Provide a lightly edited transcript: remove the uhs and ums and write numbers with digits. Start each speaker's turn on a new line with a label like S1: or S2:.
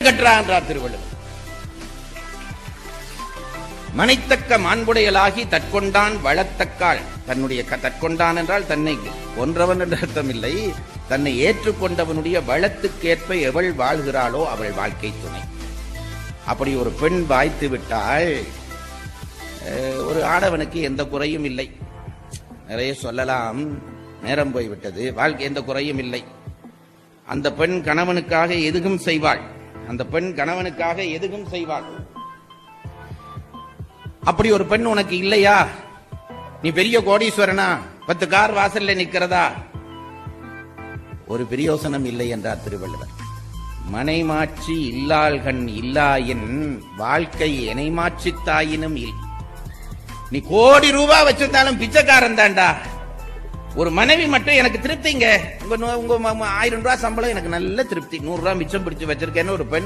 S1: கற்றார் திருவள்ளுவர். மனைத்தக்க மாண்புடையலாகி தற்கொண்டான் வளத்தக்காள். தன்னுடைய தற்கொண்டான் என்றால் தன்னை கொன்றவன் என்ற அர்த்தம் இல்லை. தன்னை ஏற்றுக்கொண்டவனுடைய வளத்துக்கேற்ப எவள் வாழ்கிறாளோ அவள் வாழ்க்கை துணை. அப்படி ஒரு பெண் வாய்த்து விட்டால் ஒரு ஆடவனுக்கு எந்த குறையும் இல்லை. நிறைய சொல்லலாம், நேரம் போய்விட்டது. வாழ்க்கை எந்த குறையும் இல்லை. அந்த பெண் கணவனுக்காக எதுவும் செய்வாள். அந்த பெண் கணவனுக்காக எதுவும் செய்வாள். அப்படி ஒரு பெண் உனக்கு இல்லையா? நீ பெரிய கோடீஸ்வரனா? 10 கார் வாசல்ல நிக்கிறதா? ஒரு பிரயோசனம் இல்லை என்றார் திருவள்ளுவர். மனைமாட்சி இல்லாள்கண் இல்லாயின் வாழ்க்கை எனைமாட்சித்தாயினும் இல். நீ கோடி ரூபாய் வச்சிருந்தாலும் பிச்சைக்காரன் தான்டா. ஒரு மனைவி மட்டும் எனக்கு திருப்திங்க, உங்க 1000 ரூபாய் சம்பளம் எனக்கு நல்ல திருப்தி, 100 ரூபாய் மிச்சம் பிடிச்சு வச்சிருக்கேன்னு ஒரு பெண்